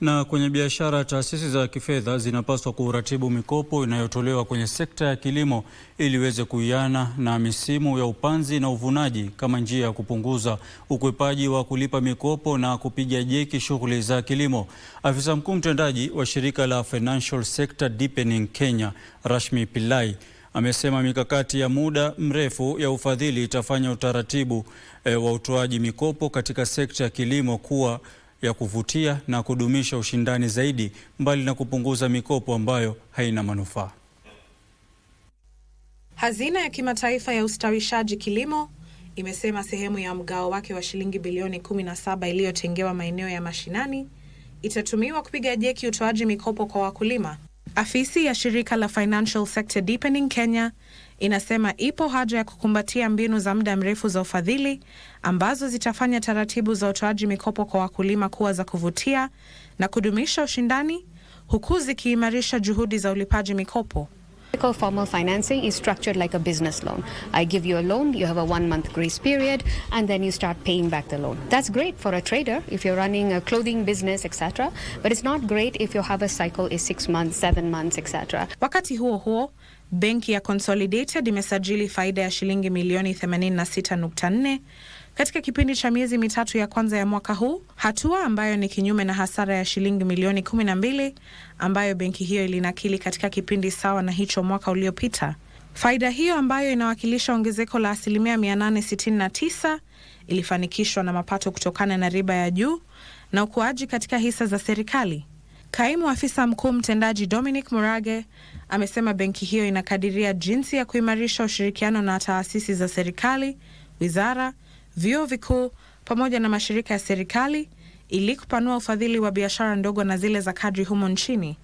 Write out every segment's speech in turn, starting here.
Na kwenye biashara, taasisi za kifedha zinapaswa kuratibu mikopo inayotolewa kwenye sekta ya kilimo ili iweze kuiana na misimu ya upanzi na uvunaji kama njia ya kupunguza ukwepaji wa kulipa mikopo na kupiga jeki shughuli za kilimo. Afisa mkuu mtendaji wa shirika la Financial Sector Deepening Kenya, Rashmi Pillai, amesema mikakati ya muda mrefu ya ufadhili itafanya utaratibu wa utoaji mikopo katika sekta ya kilimo kuwa ya kuvutia na kudumisha ushindani zaidi, mbali na kupunguza mikopo ambayo haina manufaa. Hazina ya kimataifa ya ustawishaji kilimo imesema sehemu ya mgao wake wa shilingi bilioni 17 iliyotengewa maeneo ya mashinani itatumiwa kupiga jeki utoaji mikopo kwa wakulima. Afisi ya shirika la Financial Sector Deepening Kenya inasema ipo haja ya kukumbatia mbinu za muda mrefu za ufadhili ambazo zitafanya taratibu za utoaji mikopo kwa wakulima kuwa za kuvutia na kudumisha ushindani, huku zikiimarisha juhudi za ulipaji mikopo. Formal financing is structured like a business loan. I give you a loan, you have a 1-month grace period, and then you start paying back the loan. That's great for a trader if you're running a clothing business, etc. But it's not great if your harvest cycle is 6 months, 7 months, etc. Wakati huo huo, benki ya Consolidated imesajili faida ya shilingi milioni 86.4 katika kipindi cha miezi mitatu ya kwanza ya mwaka huu, hatua ambayo ni kinyume na hasara ya shilingi milioni 12 ambayo benki hiyo ilinakili katika kipindi sawa na hicho mwaka uliopita. Faida hiyo ambayo inawakilisha ongezeko la 869% ilifanikishwa na mapato kutokana na riba ya juu na ukuaji katika hisa za serikali. Kaimu afisa mkuu mtendaji Dominic Murage amesema benki hiyo inakadiria jinsi ya kuimarisha ushirikiano na taasisi za serikali, wizara, vyuo vikuu pamoja na mashirika ya serikali ili kupanua ufadhili wa biashara ndogo na zile za kadri humo nchini.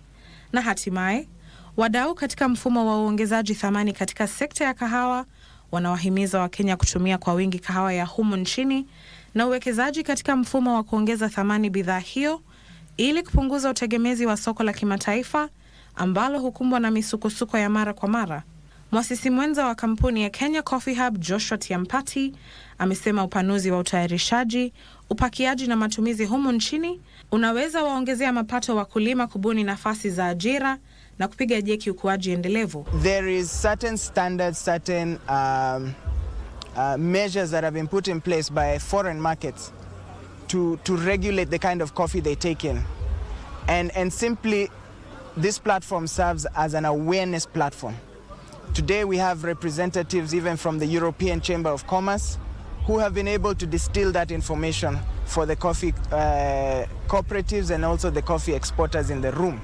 Na hatimaye, wadau katika mfumo wa uongezaji thamani katika sekta ya kahawa wanawahimiza Wakenya kutumia kwa wingi kahawa ya humo nchini na uwekezaji katika mfumo wa kuongeza thamani bidhaa hiyo ili kupunguza utegemezi wa soko la kimataifa ambalo hukumbwa na misukosuko ya mara kwa mara. Mwasisi mwenza wa kampuni ya Kenya Coffee Hub, Joshua Tiampati, amesema upanuzi wa utayarishaji, upakiaji na matumizi humu nchini unaweza waongezea mapato wakulima, kubuni nafasi za ajira na kupiga jeki ukuaji endelevu. There is certain standards, certain measures that have been put in place by foreign markets to regulate the kind of coffee they take in. And simply this platform serves as an awareness platform. Today we have representatives even from the European Chamber of Commerce who have been able to distill that information for the coffee cooperatives and also the coffee exporters in the room.